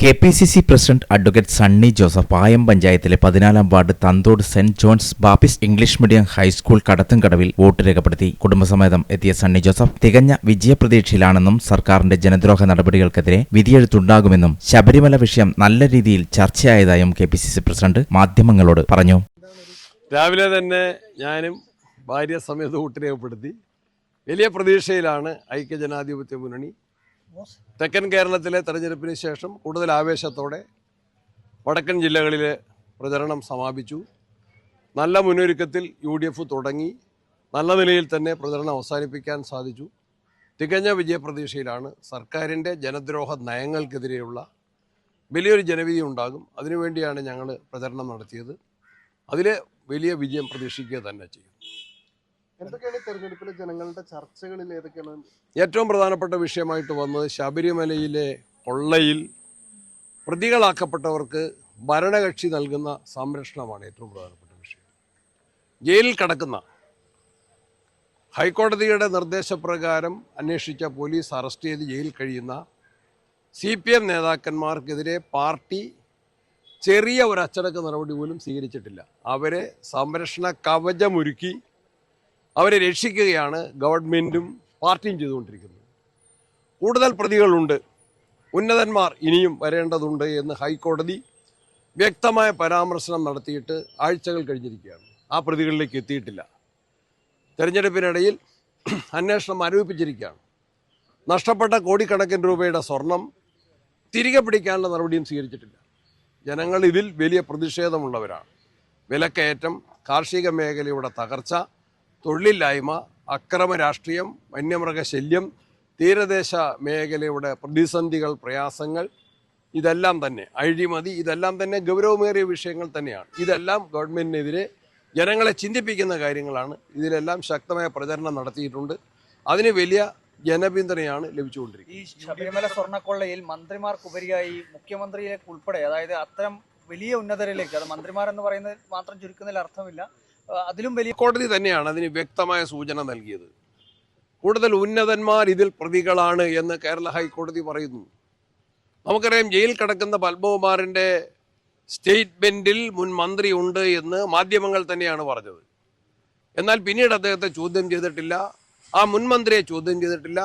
KPCC president advocate Sunny Joseph Payam പഞ്ചായത്തിലെ 14-ാം ward Thanthode saint John's Baptist English medium high school കടത്തുംകടവിൽ vote രേഖപ്പെടുത്തി. കുടുംബസമേതം എത്തിയ സണ്ണി ജോസഫ് തികഞ്ഞ വിജയപ്രതീക്ഷയിലാണെന്നും സർക്കാരിന്റെ ജനദ്രോഹ നടപടികൾക്കെതിരെ വിധിയെഴുത്തുണ്ടാകുമെന്നും ശബരിമല വിഷയം നല്ല രീതിയിൽ ചർച്ചയായതായും KPCC പ്രസിഡന്റ് മാധ്യമങ്ങളോട് പറഞ്ഞു. രാവിലെ തന്നെ ഞാനും ഭാര്യ സമേത വോട്ട് രേഖപ്പെടുത്തി. വലിയ പ്രതീക്ഷയിലാണ് ഐക്യജനാധിപത്യ മുന്നണി. തെക്കൻ കേരളത്തിലെ തെരഞ്ഞെടുപ്പിന് ശേഷം കൂടുതൽ ആവേശത്തോടെ വടക്കൻ ജില്ലകളിലെ പ്രചരണം സമാപിച്ചു. നല്ല മുന്നൊരുക്കത്തിൽ UDF തുടങ്ങി. നല്ല നിലയിൽ തന്നെ പ്രചരണം അവസാനിപ്പിക്കാൻ സാധിച്ചു. തികഞ്ഞ വിജയപ്രതീക്ഷയിലാണ്. സർക്കാരിൻ്റെ ജനദ്രോഹ നയങ്ങൾക്കെതിരെയുള്ള വലിയൊരു ജനവിധി ഉണ്ടാകും. അതിനുവേണ്ടിയാണ് ഞങ്ങൾ പ്രചരണം നടത്തിയത്. അതിൽ വലിയ വിജയം പ്രതീക്ഷിക്കുക തന്നെ ചെയ്യും. എന്തൊക്കെയാണ് തെരഞ്ഞെടുപ്പിലെ ജനങ്ങളുടെ ചർച്ചകളിൽ ഏതൊക്കെയാണ്? ഏറ്റവും പ്രധാനപ്പെട്ട വിഷയമായിട്ട് വന്നത് ശബരിമലയിലെ കൊള്ളയിൽ പ്രതികളാക്കപ്പെട്ടവർക്ക് ഭരണകക്ഷി നൽകുന്ന സംരക്ഷണമാണ് ഏറ്റവും പ്രധാനപ്പെട്ട വിഷയം. ജയിലിൽ കിടക്കുന്ന ഹൈക്കോടതിയുടെ നിർദ്ദേശപ്രകാരം അന്വേഷിച്ച പോലീസ് അറസ്റ്റ് ചെയ്ത് ജയിലിൽ കഴിയുന്ന CPM നേതാക്കന്മാർക്കെതിരെ പാർട്ടി ചെറിയ ഒരു അച്ചടക്ക നടപടി പോലും സ്വീകരിച്ചിട്ടില്ല. അവരെ സംരക്ഷണ കവചമൊരുക്കി അവരെ രക്ഷിക്കുകയാണ് ഗവൺമെൻറ്റും പാർട്ടിയും ചെയ്തുകൊണ്ടിരിക്കുന്നത്. കൂടുതൽ പ്രതികളുണ്ട്, ഉന്നതന്മാർ ഇനിയും വരേണ്ടതുണ്ട് എന്ന് ഹൈക്കോടതി വ്യക്തമായ പരാമർശനം നടത്തിയിട്ട് ആഴ്ചകൾ കഴിഞ്ഞിരിക്കുകയാണ്. ആ പ്രതികളിലേക്ക് എത്തിയിട്ടില്ല. തെരഞ്ഞെടുപ്പിനിടയിൽ അന്വേഷണം ആരോപിച്ചിരിക്കുകയാണ്. നഷ്ടപ്പെട്ട കോടിക്കണക്കിന് രൂപയുടെ സ്വർണം തിരികെ പിടിക്കാനുള്ള നടപടിയും സ്വീകരിച്ചിട്ടില്ല. ജനങ്ങൾ ഇതിൽ വലിയ പ്രതിഷേധമുള്ളവരാണ്. വിലക്കയറ്റം, കാർഷിക മേഖലയുടെ തകർച്ച, തൊഴിലില്ലായ്മ, അക്രമ രാഷ്ട്രീയം, വന്യമൃഗശല്യം, തീരദേശ മേഖലയുടെ പ്രതിസന്ധികൾ, പ്രയാസങ്ങൾ, ഇതെല്ലാം തന്നെ അഴിമതി, ഇതെല്ലാം തന്നെ ഗൗരവമേറിയ വിഷയങ്ങൾ തന്നെയാണ്. ഇതെല്ലാം ഗവൺമെൻറ്റിനെതിരെ ജനങ്ങളെ ചിന്തിപ്പിക്കുന്ന കാര്യങ്ങളാണ്. ഇതിലെല്ലാം ശക്തമായ പ്രചരണം നടത്തിയിട്ടുണ്ട്. അതിന് വലിയ ജനപിന്തുണയാണ് ലഭിച്ചുകൊണ്ടിരിക്കുന്നത്. ഈ ശബരിമല സ്വർണ്ണക്കൊള്ളയിൽ മന്ത്രിമാർക്കുപരിയായി മുഖ്യമന്ത്രിയിലേക്ക് ഉൾപ്പെടെ, അതായത് അത്തരം വലിയ ഉന്നതരിലേക്ക്, അത് മന്ത്രിമാർ എന്ന് പറയുന്നത് മാത്രം ചുരുക്കുന്നതിൽ അർത്ഥമില്ല, അതിലും വലിയ കോടതി തന്നെയാണ് അതിന് വ്യക്തമായ സൂചന നൽകിയത്. കൂടുതൽ ഉന്നതന്മാർ ഇതിൽ പ്രതികളാണ് എന്ന് കേരള ഹൈക്കോടതി പറയുന്നു. നമുക്കറിയാം, ജയിൽ കിടക്കുന്ന പത്മകുമാറിൻ്റെ സ്റ്റേറ്റ്മെൻറ്റിൽ മുൻ മന്ത്രി ഉണ്ട് എന്ന് മാധ്യമങ്ങൾ തന്നെയാണ് പറഞ്ഞത്. എന്നാൽ പിന്നീട് അദ്ദേഹത്തെ ചോദ്യം ചെയ്തിട്ടില്ല, ആ മുൻ മന്ത്രിയെ ചോദ്യം ചെയ്തിട്ടില്ല.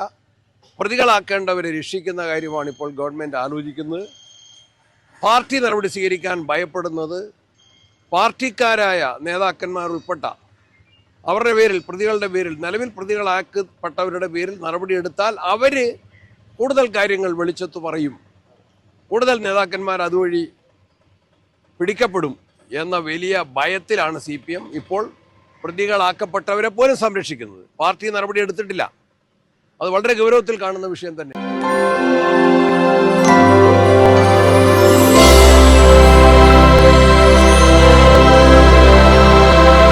പ്രതികളാക്കേണ്ടവരെ രക്ഷിക്കുന്ന കാര്യമാണ് ഇപ്പോൾ ഗവൺമെൻറ് ആലോചിക്കുന്നത്. പാർട്ടി നടപടി സ്വീകരിക്കാൻ ഭയപ്പെടുന്നത് പാർട്ടിക്കാരായ നേതാക്കന്മാർ ഉൾപ്പെട്ട അവരുടെ പേരിൽ, പ്രതികളുടെ പേരിൽ, നിലവിൽ പ്രതികളാക്കപ്പെട്ടവരുടെ പേരിൽ നടപടിയെടുത്താൽ അവർ കൂടുതൽ കാര്യങ്ങൾ വെളിച്ചത്ത് പറയും, കൂടുതൽ നേതാക്കന്മാർ അതുവഴി പിടിക്കപ്പെടും എന്ന വലിയ ഭയത്തിലാണ് CPM ഇപ്പോൾ പ്രതികളാക്കപ്പെട്ടവരെ പോലും സംരക്ഷിക്കുന്നത്. പാർട്ടി നടപടി എടുത്തിട്ടില്ല. അത് വളരെ ഗൗരവത്തിൽ കാണുന്ന വിഷയം തന്നെ.